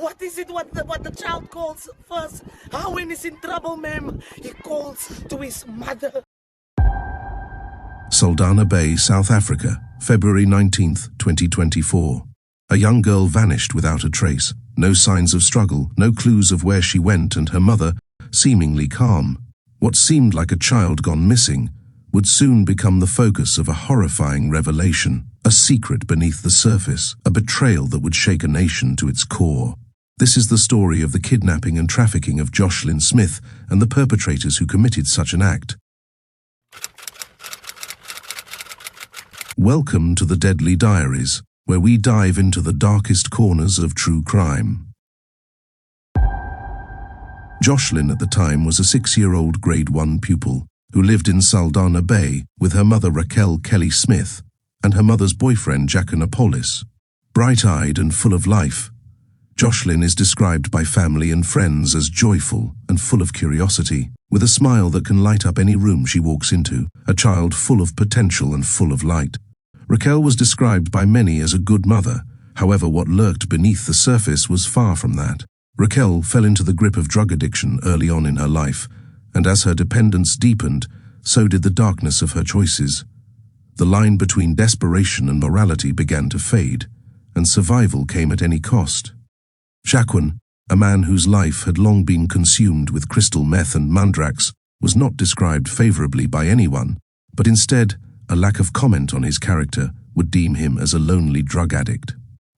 What is it what the child calls first? When he's in trouble, ma'am, he calls to his mother. Saldanha Bay, South Africa, February 19th, 2024. A young girl vanished without a trace. No signs of struggle, no clues of where she went, and her mother, seemingly calm. What seemed like a child gone missing would soon become the focus of a horrifying revelation, a secret beneath the surface, a betrayal that would shake a nation to its core. This is the story of the kidnapping and trafficking of Joshlin Smith and the perpetrators who committed such an act. Welcome to the Deadly Diaries, where we dive into the darkest corners of true crime. Joshlin at the time was a 6-year-old grade 1 pupil who lived in Saldanha Bay with her mother Raquel Kelly Smith and her mother's boyfriend Giaconapolis. Bright-eyed and full of life, Joshlin is described by family and friends as joyful and full of curiosity, with a smile that can light up any room she walks into, a child full of potential and full of light. Raquel was described by many as a good mother. However, what lurked beneath the surface was far from that. Raquel fell into the grip of drug addiction early on in her life, and as her dependence deepened, so did the darkness of her choices. The line between desperation and morality began to fade, and survival came at any cost. Jacquin, a man whose life had long been consumed with crystal meth and mandrax, was not described favorably by anyone, but instead, a lack of comment on his character would deem him as a lonely drug addict.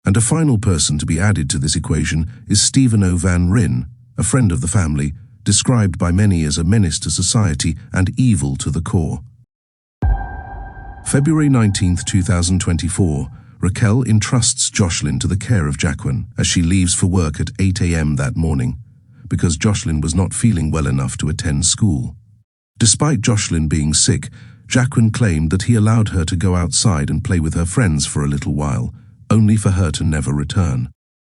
And a final person to be added to this equation is Stephen O. Van Ryn, a friend of the family, described by many as a menace to society and evil to the core. February 19th, 2024, Raquel entrusts Joshlin to the care of Jacquin as she leaves for work at 8 a.m. that morning, because Joshlin was not feeling well enough to attend school. Despite Joshlin being sick, Jacquin claimed that he allowed her to go outside and play with her friends for a little while, only for her to never return.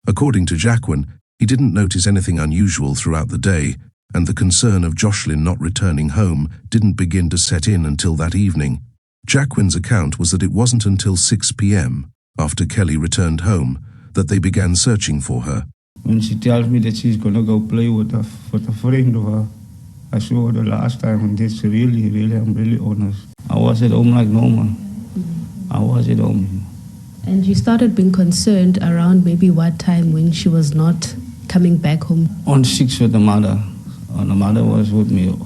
According to Jacquin, he didn't notice anything unusual throughout the day, and the concern of Joshlin not returning home didn't begin to set in until that evening. Jacquin's account was that it wasn't until 6 p.m., after Kelly returned home, that they began searching for her. When she tells me that she's going to go play with a friend of her, I saw her the last time, and this really, I'm really honest. I was at home like normal. I was at home. And you started being concerned around maybe what time when she was not coming back home? On 6 with the mother. The mother was with me.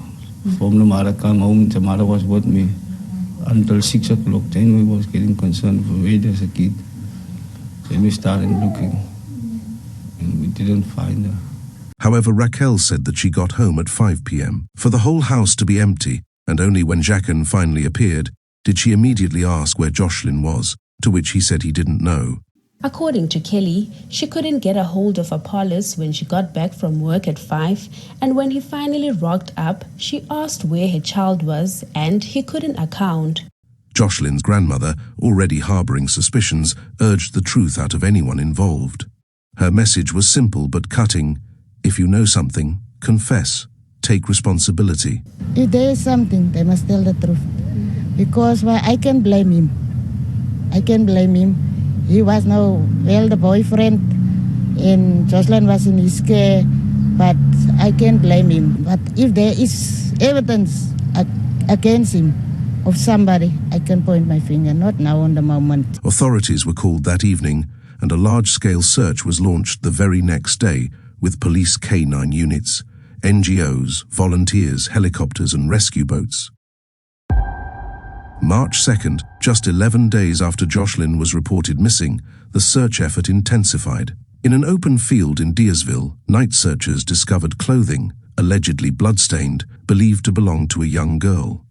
From the mother come home, the mother was with me. Until 6 o'clock, then we was getting concerned for where there's a kid. Then we started looking, and we didn't find her. However, Raquel said that she got home at 5 p.m. for the whole house to be empty, and only when Jacquin finally appeared did she immediately ask where Joshlin was, to which he said he didn't know. According to Kelly, she couldn't get a hold of Apollos when she got back from work at 5, and when he finally rocked up, she asked where her child was, and he couldn't account. Joshlin's grandmother, already harboring suspicions, urged the truth out of anyone involved. Her message was simple but cutting. If you know something, confess. Take responsibility. If there is something, they must tell the truth. Because I can blame him. I can blame him. He was the boyfriend, and Joshlin was in his care, but I can't blame him. But if there is evidence against him of somebody, I can point my finger, not now on the moment. Authorities were called that evening, and a large-scale search was launched the very next day with police K9 units, NGOs, volunteers, helicopters, and rescue boats. March 2nd, just 11 days after Joshlin was reported missing, the search effort intensified. In an open field in Deersville, night searchers discovered clothing, allegedly bloodstained, believed to belong to a young girl.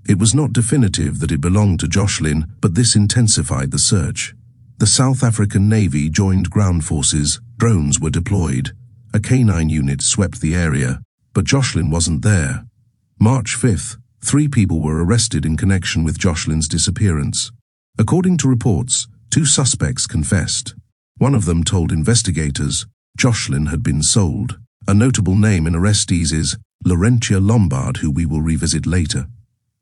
It was not definitive that it belonged to Joshlin, but this intensified the search. The South African Navy joined ground forces, drones were deployed. A K9 unit swept the area, but Joshlin wasn't there. March 5th, 3 people were arrested in connection with Joshlin's disappearance. According to reports, 2 suspects confessed. One of them told investigators Joshlin had been sold. A notable name in arrestees is Laurentia Lombard, who we will revisit later.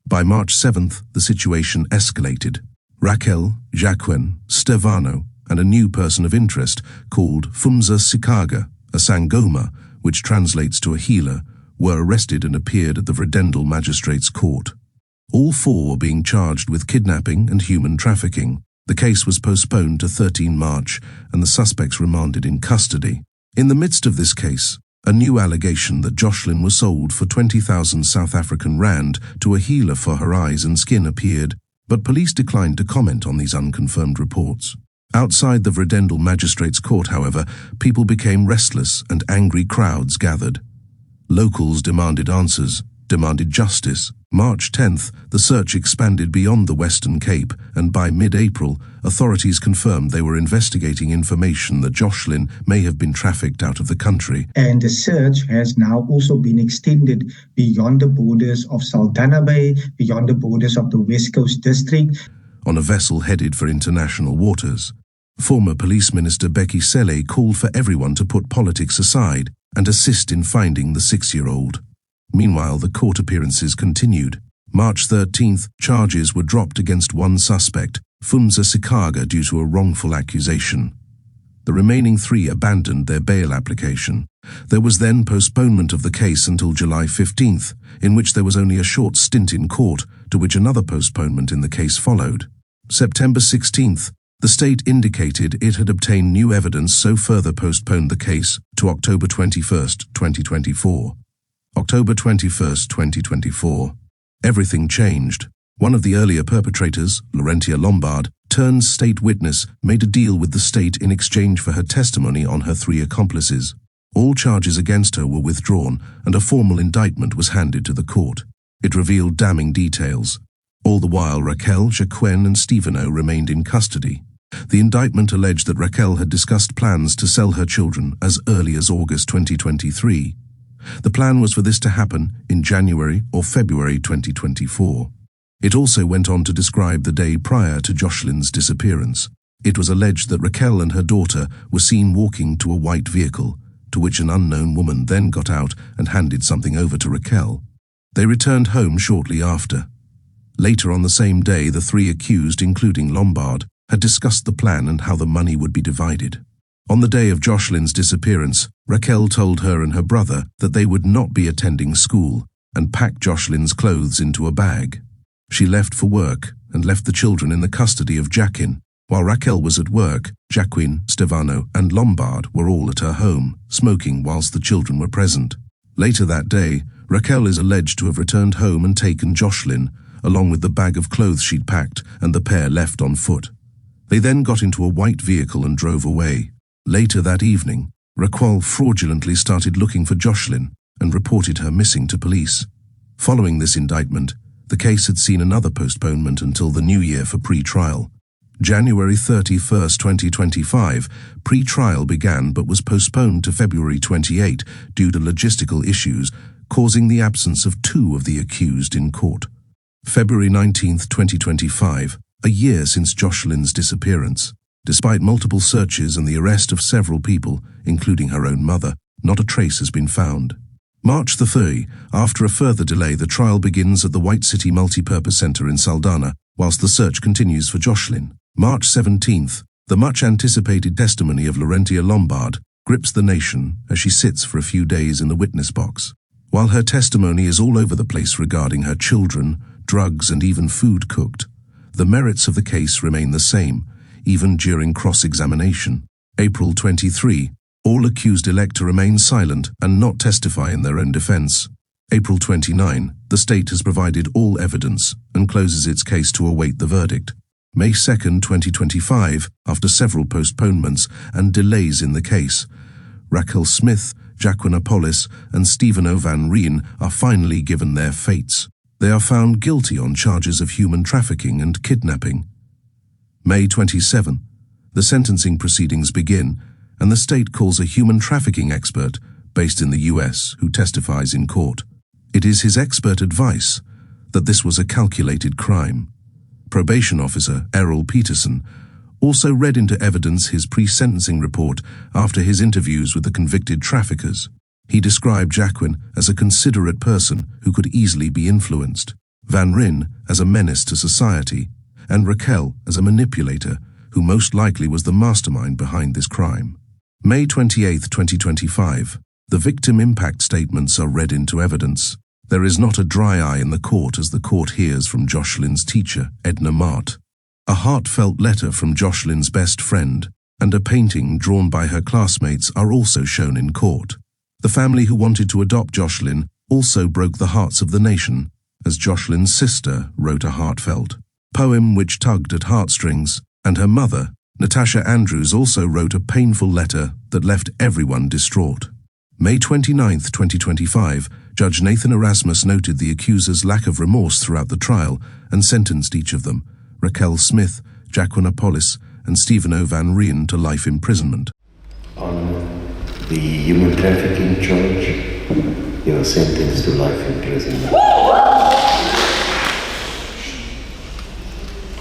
By March 7th, the situation escalated. Raquel, Jacquin, Stefano, and a new person of interest called Fumza Sikaga, a Sangoma, which translates to a healer, were arrested and appeared at the Vredendal Magistrates Court. All four were being charged with kidnapping and human trafficking. The case was postponed to 13 March and the suspects remanded in custody. In the midst of this case, a new allegation that Joshlin was sold for 20,000 South African rand to a healer for her eyes and skin appeared, but police declined to comment on these unconfirmed reports. Outside the Vredendal Magistrates Court, however, people became restless and angry crowds gathered. Locals demanded answers, demanded justice. March 10th, the search expanded beyond the Western Cape, and by mid-April, authorities confirmed they were investigating information that Joshlin may have been trafficked out of the country. And the search has now also been extended beyond the borders of Saldanha Bay, beyond the borders of the West Coast District. On a vessel headed for international waters. Former Police Minister Becky Cele called for everyone to put politics aside and assist in finding the 6-year-old. Meanwhile, the court appearances continued. March 13th, charges were dropped against one suspect, Fumza Sikaga, due to a wrongful accusation. The remaining 3 abandoned their bail application. There was then postponement of the case until July 15th, in which there was only a short stint in court, to which another postponement in the case followed. September 16th, the state indicated it had obtained new evidence, so further postponed the case to October 21st, 2024. October 21st, 2024. Everything changed. One of the earlier perpetrators, Laurentia Lombard, turned state witness, made a deal with the state in exchange for her testimony on her 3 accomplices. All charges against her were withdrawn, and a formal indictment was handed to the court. It revealed damning details. All the while, Raquel, Jacquin, and Stefano remained in custody. The indictment alleged that Raquel had discussed plans to sell her children as early as August 2023. The plan was for this to happen in January or February 2024. It also went on to describe the day prior to Joshlin's disappearance. It was alleged that Raquel and her daughter were seen walking to a white vehicle, to which an unknown woman then got out and handed something over to Raquel. They returned home shortly after. Later on the same day, the 3 accused, including Lombard, had discussed the plan and how the money would be divided. On the day of Joshlin's disappearance, Raquel told her and her brother that they would not be attending school and packed Joshlin's clothes into a bag. She left for work and left the children in the custody of Jacquin. While Raquel was at work, Jacquin, Stefano, and Lombard were all at her home, smoking whilst the children were present. Later that day, Raquel is alleged to have returned home and taken Joshlin, along with the bag of clothes she'd packed, and the pair left on foot. They then got into a white vehicle and drove away. Later that evening, Raquel fraudulently started looking for Joshlin and reported her missing to police. Following this indictment, the case had seen another postponement until the new year for pre-trial. January 31st, 2025, pre-trial began but was postponed to February 28 due to logistical issues, causing the absence of 2 of the accused in court. February 19th, 2025, a year since Joshlin's disappearance. Despite multiple searches and the arrest of several people, including her own mother, not a trace has been found. March 3rd, after a further delay, the trial begins at the White City Multipurpose Centre in Saldanha, whilst the search continues for Joshlin. March 17th, the much-anticipated testimony of Laurentia Lombard grips the nation as she sits for a few days in the witness box. While her testimony is all over the place regarding her children, drugs, and even food cooked, the merits of the case remain the same, even during cross-examination. April 23, all accused-elect to remain silent and not testify in their own defense. April 29, the state has provided all evidence and closes its case to await the verdict. May 2nd, 2025, after several postponements and delays in the case, Raquel Smith, Jacquin Apollis, and Stefano Van Rijn are finally given their fates. They are found guilty on charges of human trafficking and kidnapping. May 27, the sentencing proceedings begin, and the state calls a human trafficking expert based in the US who testifies in court. It is his expert advice that this was a calculated crime. Probation officer Errol Peterson also read into evidence his pre-sentencing report after his interviews with the convicted traffickers. He described Jacquin as a considerate person who could easily be influenced, Van Rijn as a menace to society, and Raquel as a manipulator who most likely was the mastermind behind this crime. May 28, 2025. The victim impact statements are read into evidence. There is not a dry eye in the court as the court hears from Joshlin's teacher, Edna Mart. A heartfelt letter from Joshlin's best friend and a painting drawn by her classmates are also shown in court. The family who wanted to adopt Joshlin also broke the hearts of the nation, as Joshlin's sister wrote a heartfelt poem which tugged at heartstrings, and her mother, Natasha Andrews, also wrote a painful letter that left everyone distraught. May 29, 2025, Judge Nathan Erasmus noted the accusers' lack of remorse throughout the trial and sentenced each of them, Raquel Smith, Jacqueline Apollis, and Stephen O. Van Rijn, to life imprisonment. On the human trafficking charge, you are sentenced to life imprisonment.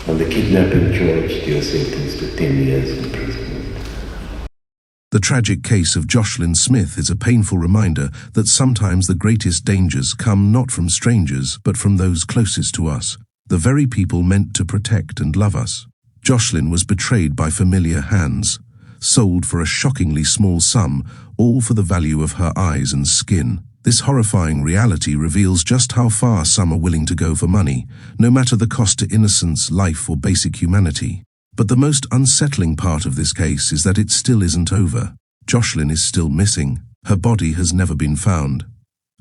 On the kidnapping charge, you are sentenced to 10 years imprisonment. The tragic case of Joshlin Smith is a painful reminder that sometimes the greatest dangers come not from strangers but from those closest to us, the very people meant to protect and love us. Joshlin was betrayed by familiar hands, sold for a shockingly small sum, all for the value of her eyes and skin. This horrifying reality reveals just how far some are willing to go for money, no matter the cost to innocence, life, or basic humanity. But the most unsettling part of this case is that it still isn't over. Joshlin is still missing. Her body has never been found.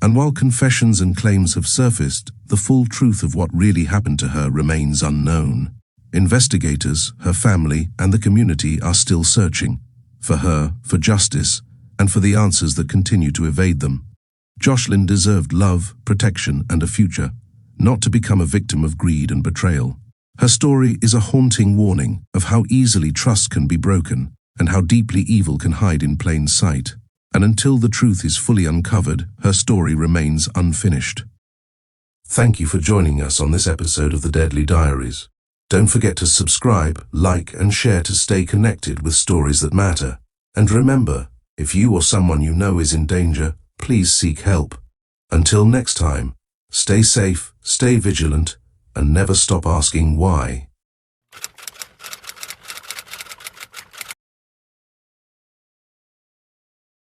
And while confessions and claims have surfaced, the full truth of what really happened to her remains unknown. Investigators, her family, and the community are still searching for her, for justice, and for the answers that continue to evade them. Joshlin deserved love, protection, and a future, not to become a victim of greed and betrayal. Her story is a haunting warning of how easily trust can be broken and how deeply evil can hide in plain sight. And until the truth is fully uncovered, her story remains unfinished. Thank you for joining us on this episode of The Deadly Diaries. Don't forget to subscribe, like, and share to stay connected with stories that matter. And remember, if you or someone you know is in danger, please seek help. Until next time, stay safe, stay vigilant, and never stop asking why.